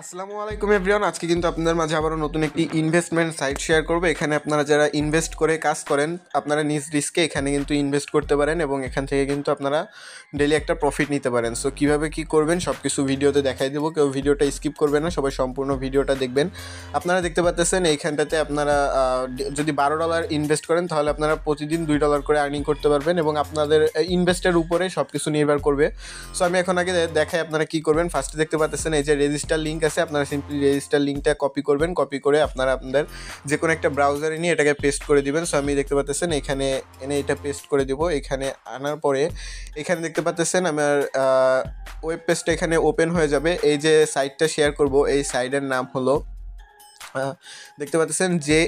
আসসালামু আলাইকুম এভরিওয়ান। আজকে কিন্তু আপনাদের মাঝে আবারও নতুন একটি ইনভেস্টমেন্ট সাইট শেয়ার করবো। এখানে আপনারা যারা ইনভেস্ট করে কাজ করেন, আপনারা নিজ রিস্কে এখানে কিন্তু ইনভেস্ট করতে পারেন এবং এখান থেকে কিন্তু আপনারা ডেলি একটা প্রফিট নিতে পারেন। সো কীভাবে কী করবেন সব কিছু ভিডিওতে দেখাই দেবো, কেউ ভিডিওটা স্কিপ করবেন না, সবাই সম্পূর্ণ ভিডিওটা দেখবেন। আপনারা দেখতে পাচ্ছেন এইখানটাতে আপনারা যদি $12 ইনভেস্ট করেন তাহলে আপনারা প্রতিদিন $2 করে আর্নিং করতে পারবেন এবং আপনাদের ইনভেস্টের উপরে সব কিছু নির্ভর করবে। সো আমি এখন আগে দেখাই আপনারা কী করবেন। ফার্স্টে দেখতে পাচ্ছেন এই যে রেজিস্টার লিঙ্ক আছে, আপনারা সিম্পলি রেজিস্টার লিঙ্কটা কপি করবেন। কপি করে আপনারা আপনাদের যে কোনো একটা ব্রাউজারে নিয়ে এটাকে পেস্ট করে দিবেন। সো আমি দেখতে পাচ্ছেন এখানে এনে এটা পেস্ট করে দিব। এখানে আনার পরে এখানে দেখতে পাচ্ছেন আমার ওয়েব পেজটা এখানে ওপেন হয়ে যাবে। এই যে সাইটটা শেয়ার করব, এই সাইটের নাম হলো দেখতে পাচ্ছেন জে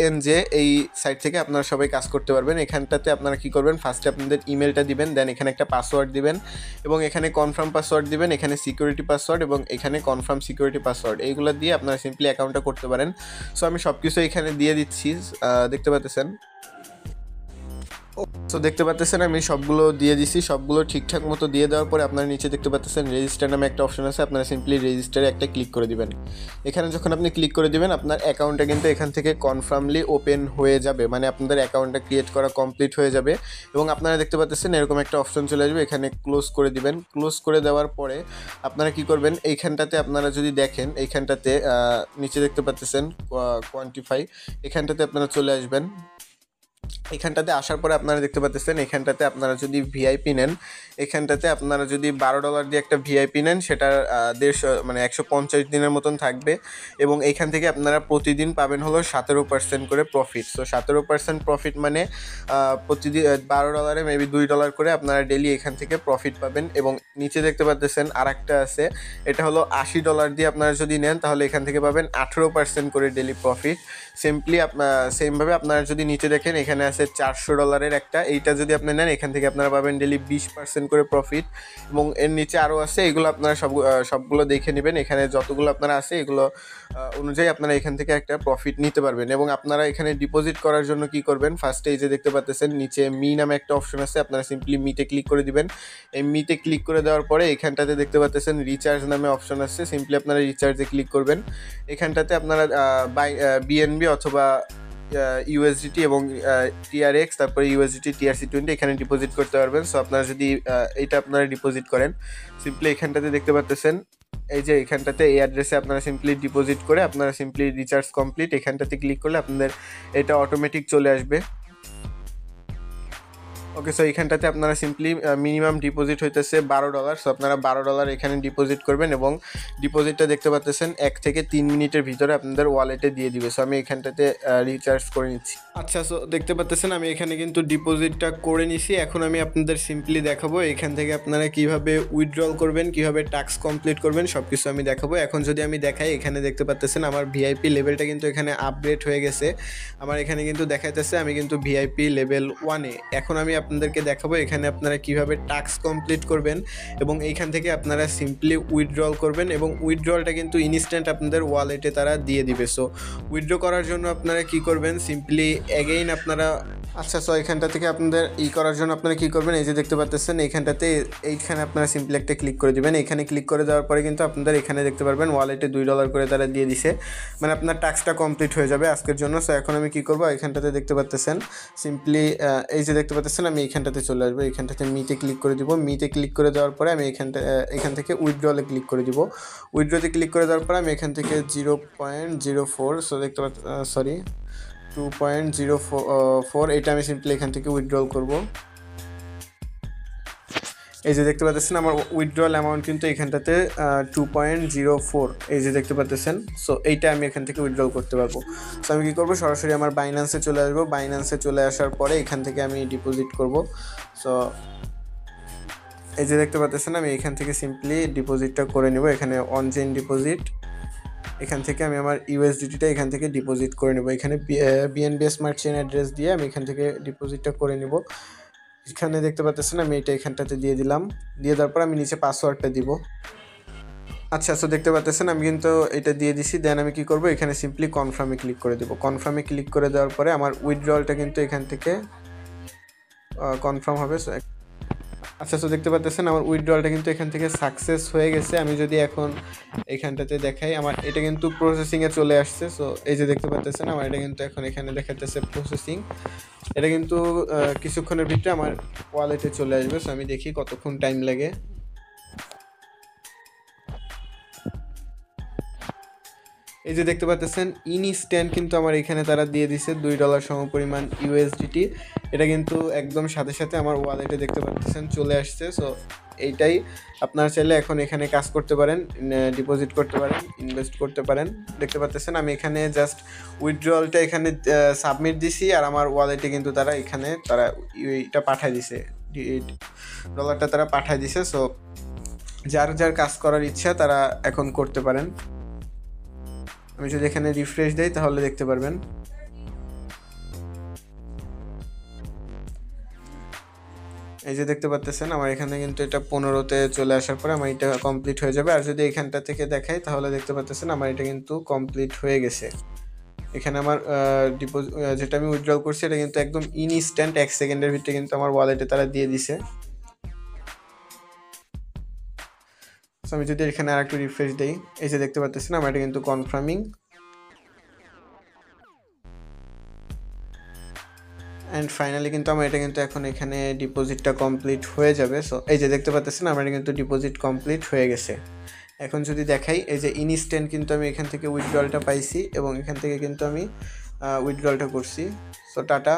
এন জে। এই সাইট থেকে আপনারা সবাই কাজ করতে পারবেন। এখানটাতে আপনারা কি করবেন, ফার্স্টে আপনাদের ইমেলটা দিবেন, দেন এখানে একটা পাসওয়ার্ড দিবেন এবং এখানে কনফার্ম পাসওয়ার্ড দিবেন, এখানে সিকিউরিটি পাসওয়ার্ড এবং এখানে কনফার্ম সিকিউরিটি পাসওয়ার্ড, এইগুলো দিয়ে আপনারা সিম্পলি অ্যাকাউন্টটা করতে পারেন। সো আমি সব কিছু এখানে দিয়ে দিচ্ছি, দেখতে পাচ্ছেন। সো দেখতে পাচ্ছেন আমি সবগুলো দিয়ে দিছি। সবগুলো ঠিকঠাক মতো দিয়ে দেওয়ার পরে আপনারা নিচে দেখতে পাচ্ছেন রেজিস্টার নামে একটা অপশন আছে, আপনারা সিম্পলি রেজিস্টারে একটা ক্লিক করে দিবেন। এখানে যখন আপনি ক্লিক করে দিবেন আপনার অ্যাকাউন্টটা কিন্তু এখান থেকে কনফার্মলি ওপেন হয়ে যাবে, মানে আপনাদের অ্যাকাউন্টটা ক্রিয়েট করা কমপ্লিট হয়ে যাবে এবং আপনারা দেখতে পাচ্ছেন এরকম একটা অপশন চলে আসবে, এখানে ক্লোজ করে দিবেন। ক্লোজ করে দেওয়ার পরে আপনারা কি করবেন, এইখানটাতে আপনারা যদি দেখেন এইখানটাতে নিচে দেখতে পাচ্ছেন কোয়ান্টিফাই, এখানটাতে আপনারা চলে আসবেন। এখানটাতে আসার পরে আপনারা দেখতে পাচ্ছেন এখানটাতে আপনারা যদি ভিআইপি নেন, এখানটাতে আপনারা যদি $12 দিয়ে একটা ভিআইপি নেন সেটার 150 দিনের মতন থাকবে এবং এইখান থেকে আপনারা প্রতিদিন পাবেন হলো 17% করে প্রফিট। সো 17% প্রফিট মানে প্রতিদিন $12 মেবি $2 করে আপনারা ডেলি এখান থেকে প্রফিট পাবেন। এবং নিচে দেখতে পাচ্ছেন আর একটা আছে, এটা হলো $80 দিয়ে আপনারা যদি নেন তাহলে এখান থেকে পাবেন 18% করে ডেলি প্রফিট। সেমভাবে আপনারা যদি নিচে দেখেন এখানে আছে $400 একটা, এইটা যদি আপনি নেন এখান থেকে আপনারা পাবেন ডেলি 20% করে প্রফিট এবং এর নিচে আরও আছে, এগুলো আপনারা সবগুলো দেখে নেবেন। এখানে যতগুলো আপনারা আছে এগুলো অনুযায়ী আপনারা এখান থেকে একটা প্রফিট নিতে পারবেন। এবং আপনারা এখানে ডিপোজিট করার জন্য কি করবেন, ফার্স্টে এই যে দেখতে পাচ্ছেন নিচে মি নামে একটা অপশন আছে, আপনারা সিম্পলি মিতে ক্লিক করে দিবেন। এই মিতে ক্লিক করে দেওয়ার পরে এখানটাতে দেখতে পাচ্ছেন রিচার্জ নামে অপশন আছে, সিম্পলি আপনারা রিচার্জে ক্লিক করবেন। এখানটাতে আপনারা বিএনবি অথবা ইউএসডিটি এবং টিআরএক্স, তারপরে ইউএসডিটি TRC20 এখানে ডিপোজিট করতে পারবেন। সো আপনারা যদি এইটা আপনারা ডিপোজিট করেন সিম্পলি এখানটাতে দেখতে পাচ্ছেন এই যে এখানটাতে এই অ্যাড্রেসে আপনারা সিম্পলি ডিপোজিট করে আপনারা সিম্পলি রিচার্জ কমপ্লিট এখানটাতে ক্লিক করলে আপনাদের এটা অটোমেটিক চলে আসবে। ওকে, সো এইখানটাতে আপনারা সিম্পলি মিনিমাম ডিপোজিট হইতেছে $12। সো আপনারা $12 এখানে ডিপোজিট করবেন এবং ডিপোজিটটা দেখতে পাচ্ছেন 1 থেকে 3 মিনিটের ভিতরে আপনাদের ওয়ালেটে দিয়ে দিবে। সো আমি এখানটাতে রিচার্জ করে নিচ্ছি। আচ্ছা, সো দেখতে পাচ্ছেন আমি এখানে কিন্তু ডিপোজিটটা করে নিছি। এখন আমি আপনাদের সিম্পলি দেখাবো এখান থেকে আপনারা কীভাবে উইথড্রল করবেন, কীভাবে টাস্ক কমপ্লিট করবেন, সব কিছু আমি দেখাবো। এখন যদি আমি দেখাই, এখানে দেখতে পাচ্ছেন আমার ভিআইপি লেভেলটা কিন্তু এখানে আপগ্রেড হয়ে গেছে। আমার এখানে কিন্তু দেখাইতেছে আমি কিন্তু ভিআইপি লেভেল 1-এ। এখন আমি আপনাদেরকে দেখাবো এখানে আপনারা কিভাবে টাস্ক কমপ্লিট করবেন এবং এইখান থেকে আপনারা সিম্পলি উইথড্রল করবেন এবং উইথড্রলটা কিন্তু ইনস্ট্যান্ট আপনাদের ওয়ালেটে তারা দিয়ে দিবে। সো উইথড্র করার জন্য আপনারা কি করবেন, সিম্পলি অ্যাগেইন আপনারা সো এখানটা থেকে আপনাদের করার জন্য আপনারা কী করবেন, এই যে দেখতে পাচ্ছেন এইখানটাতে এইখানে আপনারা সিম্পলি একটা ক্লিক করে দেবেন। এখানে ক্লিক করে দেওয়ার পরে কিন্তু আপনাদের এখানে দেখতে পারবেন ওয়ালেটে $2 করে তারা দিয়ে দিছে, মানে আপনার টাস্কটা কমপ্লিট হয়ে যাবে আজকের জন্য। সো এখন আমি কী করবো, এখানটাতে দেখতে পাচ্ছেন সিম্পলি এই যে দেখতে পাচ্ছেন আমি এখানটাতে চলে আসবো, এখানটাতে মিতে ক্লিক করে দিব। মিতে ক্লিক করে দেওয়ার পরে আমি এখান থেকে উইথড্রলে ক্লিক করে দিব। উইথড্রতে ক্লিক করে দেওয়ার পরে আমি এখান থেকে 0.04 সো দেখতে পাচ্ছি 2.04 এটা আমি সিম্পলি এখান থেকে উইথড্রল করব। এই যে দেখতে পাচ্ছেন আমার উইথড্রল অ্যামাউন্ট কিন্তু এখানটাতে 2.04 এই যে দেখতে পাচ্ছেন। সো এইটা আমি এখান থেকে উইথড্রল করতে পারবো। সো আমি কী করবো, সরাসরি আমার বাইন্যান্সে চলে আসবো। বাইন্যান্সে চলে আসার পরে এখান থেকে আমি ডিপোজিট করব। সো এই যে দেখতে পাচ্ছেন আমি এখান থেকে সিম্পলি ডিপোজিটটা করে নেব। এখানে অন চেইন ডিপোজিট, এখান থেকে আমি আমার ইউএসডিটিটা এখান থেকে ডিপোজিট করে নেব। এখানে বিএনবি স্মার্ট চেইন অ্যাড্রেস দিয়ে আমি এখান থেকে ডিপোজিটটা করে নেব। এখানে দেখতে পাচ্ছেন আমি এটা এখানটাতে দিয়ে দিলাম। দিয়ে দেওয়ার পর আমি নিচে পাসওয়ার্ডটা দিব। আচ্ছা, সো দেখতে পাচ্ছেন আমি কিন্তু এটা দিয়ে দিছি। দেন আমি কী করবো, এখানে সিম্পলি কনফার্মে ক্লিক করে দেবো। কনফার্মে ক্লিক করে দেওয়ার পরে আমার উইথড্রলটা কিন্তু এখান থেকে কনফার্ম হবে। আচ্ছা, তো দেখতে পাচ্ছেন আমার উইথড্রলটা কিন্তু এখান থেকে সাকসেস হয়ে গেছে। আমি যদি এখন এইখানটাতে দেখাই, আমার এটা কিন্তু প্রসেসিংয়ে চলে আসছে। সো এই যে দেখতে পাচ্ছেন আমার এটা কিন্তু এখন এখানে দেখাতেছে প্রসেসিং। এটা কিন্তু কিছুক্ষণের ভিতরে আমার ওয়ালেটে চলে আসবে। সো আমি দেখি কতক্ষণ টাইম লাগে। এই যে দেখতে পাচ্ছেন ইনস্ট্যান্ট কিন্তু আমার এখানে তারা দিয়ে দিছে $2 সমপরিমাণ ইউএসডিটি। এটা কিন্তু একদম সাথে সাথে আমার ওয়ালেটে দেখতে পাচ্ছেন চলে আসছে। সো এইটাই আপনারা চাইলে এখন এখানে কাজ করতে পারেন, ডিপোজিট করতে পারেন, ইনভেস্ট করতে পারেন। দেখতে পাচ্ছেন আমি এখানে জাস্ট উইথড্রলটা এখানে সাবমিট দিছি, আর আমার ওয়ালেটে কিন্তু তারা এখানে তারা এটা পাঠায় দিছে, ডলারটা তারা পাঠায় দিছে। সো যার যার কাজ করার ইচ্ছা তারা এখন করতে পারেন। আমি যদি এখানে রিফ্রেশ দেই তাহলে দেখতে পারবেন। এই যে দেখতে পাচ্ছেন আমার এখানে কিন্তু এটা 15তে চলে আসার পরে আমার এটা কমপ্লিট হয়ে যাবে। আর যদি এখানটা থেকে দেখাই তাহলে দেখতে পাচ্ছেন আমার এটা কিন্তু কমপ্লিট হয়ে গেছে। এখানে আমার ডিপোজিট যেটা আমি উইথড্রল করছি এটা কিন্তু একদম ইনস্ট্যান্ট 1 সেকেন্ডের ভিতরে কিন্তু আমার ওয়ালেটে তারা দিয়ে দিছে। আমি যদি এখানে আর একটু রিফ্রেশ দিই, এই যে দেখতে পাচ্ছেন আমার এটা কিন্তু কনফার্মিং, অ্যান্ড ফাইনালি কিন্তু আমার এটা কিন্তু এখন এখানে ডিপোজিটটা কমপ্লিট হয়ে যাবে। সো এই যে দেখতে পাচ্ছেন আমার এটা কিন্তু ডিপোজিট কমপ্লিট হয়ে গেছে। এখন যদি দেখাই, এই যে ইনস্ট্যান্ট কিন্তু আমি এখান থেকে উইথড্রলটা পাইছি এবং এখান থেকে কিন্তু আমি উইথড্রলটা করছি। So tata.